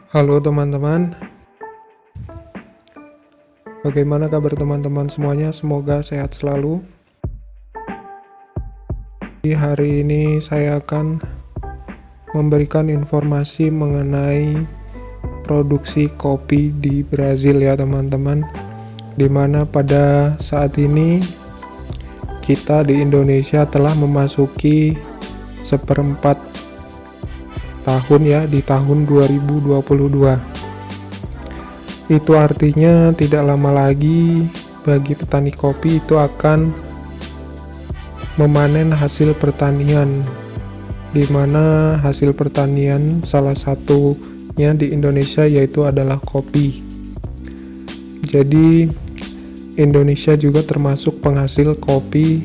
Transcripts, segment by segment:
Halo teman-teman, bagaimana kabar teman-teman semuanya? Semoga sehat selalu. Di hari ini saya akan memberikan informasi mengenai produksi kopi di Brazil ya teman-teman, dimana pada saat ini kita di Indonesia telah memasuki seperempat tahun ya, di tahun 2022. Itu artinya tidak lama lagi bagi petani kopi itu akan memanen hasil pertanian, di mana hasil pertanian salah satunya di Indonesia yaitu adalah kopi. Jadi Indonesia juga termasuk penghasil kopi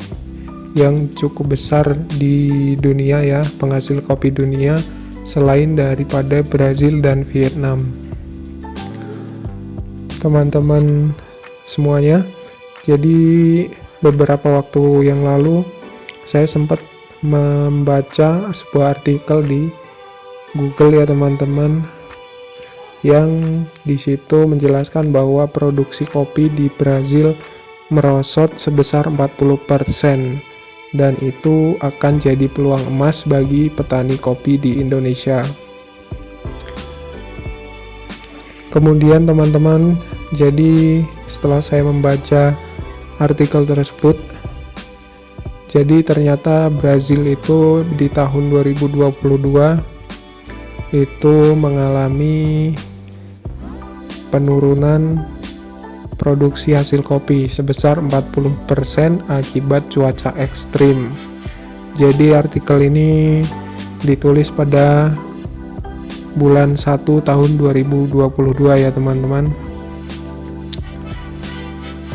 yang cukup besar di dunia ya, penghasil kopi dunia selain daripada Brazil dan Vietnam. Teman-teman semuanya, jadi beberapa waktu yang lalu saya sempat membaca sebuah artikel di Google ya teman-teman, yang di situ menjelaskan bahwa produksi kopi di Brazil merosot sebesar 40%, dan itu akan jadi peluang emas bagi petani kopi di Indonesia. Kemudian teman-teman, jadi setelah saya membaca artikel tersebut, jadi ternyata Brazil itu di tahun 2022 itu mengalami penurunan produksi hasil kopi sebesar 40% akibat cuaca ekstrim. Jadi artikel ini ditulis pada bulan 1 tahun 2022 ya teman-teman.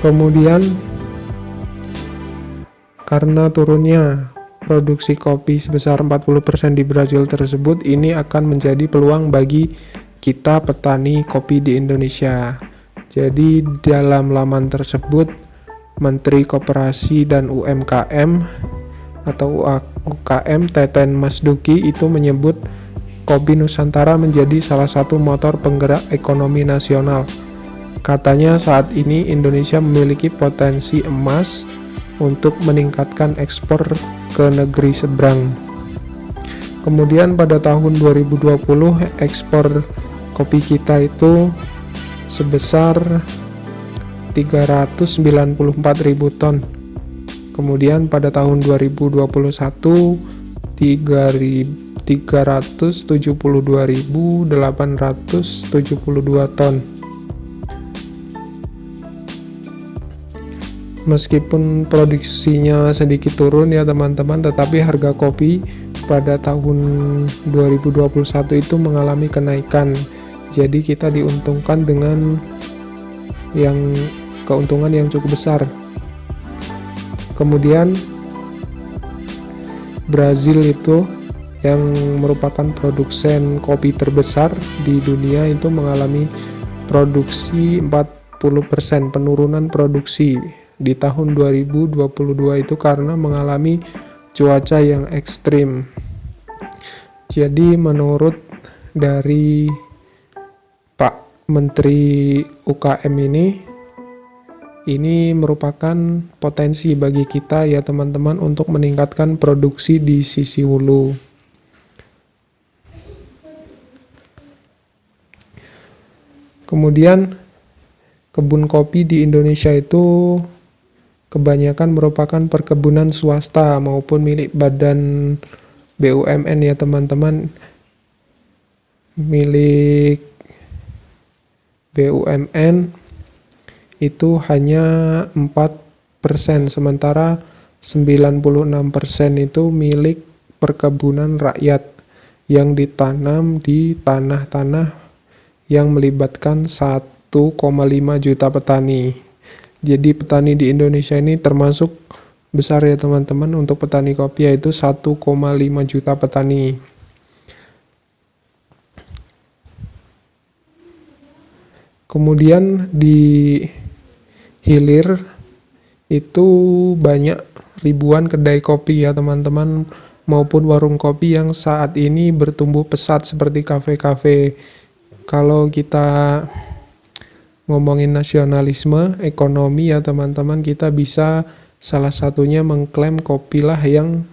Kemudian karena turunnya produksi kopi sebesar 40% di Brazil tersebut, ini akan menjadi peluang bagi kita petani kopi di Indonesia. Jadi dalam laman tersebut, Menteri Koperasi dan UMKM atau UKM Teten Mas Duki itu menyebut kopi Nusantara menjadi salah satu motor penggerak ekonomi nasional. Katanya saat ini Indonesia memiliki potensi emas untuk meningkatkan ekspor ke negeri seberang. Kemudian pada tahun 2020 ekspor kopi kita itu sebesar 394.000 ton. Kemudian pada tahun 2021 372.872 ton. Meskipun produksinya sedikit turun ya teman-teman, tetapi harga kopi pada tahun 2021 itu mengalami kenaikan. Jadi kita diuntungkan dengan keuntungan yang cukup besar. Kemudian Brazil itu yang merupakan produsen kopi terbesar di dunia itu mengalami produksi 40% penurunan produksi di tahun 2022 itu karena mengalami cuaca yang ekstrim. Jadi menurut dari Pak Menteri UKM ini merupakan potensi bagi kita ya teman-teman untuk meningkatkan produksi di sisi hulu. Kemudian kebun kopi di Indonesia itu kebanyakan merupakan perkebunan swasta maupun milik badan BUMN ya teman-teman. Milik BUMN itu hanya 4%, sementara 96% itu milik perkebunan rakyat yang ditanam di tanah-tanah yang melibatkan 1,5 juta petani. Jadi petani di Indonesia ini termasuk besar ya teman-teman untuk petani kopi, yaitu 1,5 juta petani. Kemudian di hilir itu banyak ribuan kedai kopi ya teman-teman, maupun warung kopi yang saat ini bertumbuh pesat seperti kafe-kafe Kalau kita ngomongin nasionalisme, ekonomi ya teman-teman, kita bisa salah satunya mengklaim kopilah yang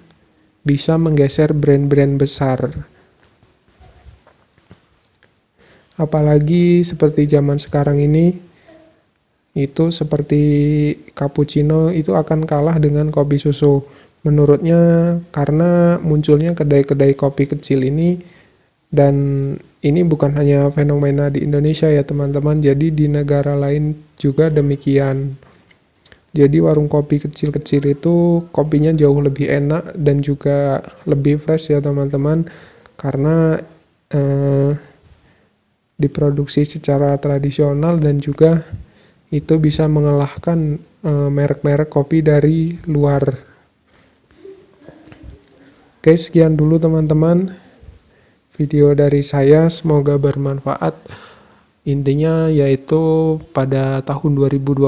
bisa menggeser brand-brand besar. Apalagi seperti zaman sekarang ini, itu seperti cappuccino itu akan kalah dengan kopi susu. Menurutnya karena munculnya kedai-kedai kopi kecil ini, dan ini bukan hanya fenomena di Indonesia ya teman-teman, jadi di negara lain juga demikian. Jadi warung kopi kecil-kecil itu kopinya jauh lebih enak dan juga lebih fresh ya teman-teman, karena diproduksi secara tradisional dan juga itu bisa mengalahkan merek-merek kopi dari luar. Oke, sekian dulu teman-teman video dari saya, semoga bermanfaat. Intinya yaitu pada tahun 2022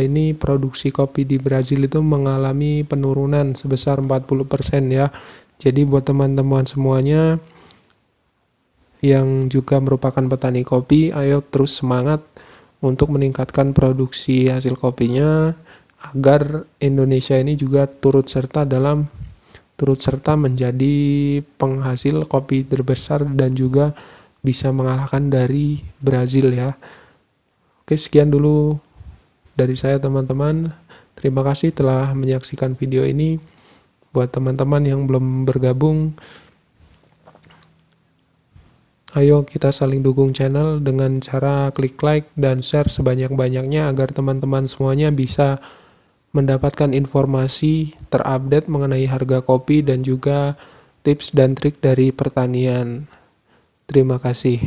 ini produksi kopi di Brazil itu mengalami penurunan sebesar 40% ya. Jadi buat teman-teman semuanya yang juga merupakan petani kopi, ayo terus semangat untuk meningkatkan produksi hasil kopinya agar Indonesia ini juga turut serta menjadi penghasil kopi terbesar dan juga bisa mengalahkan dari Brazil ya. Oke, sekian dulu dari saya teman-teman. Terima kasih telah menyaksikan video ini. Buat teman-teman yang belum bergabung, ayo kita saling dukung channel dengan cara klik like dan share sebanyak-banyaknya agar teman-teman semuanya bisa mendapatkan informasi terupdate mengenai harga kopi dan juga tips dan trik dari pertanian. Terima kasih.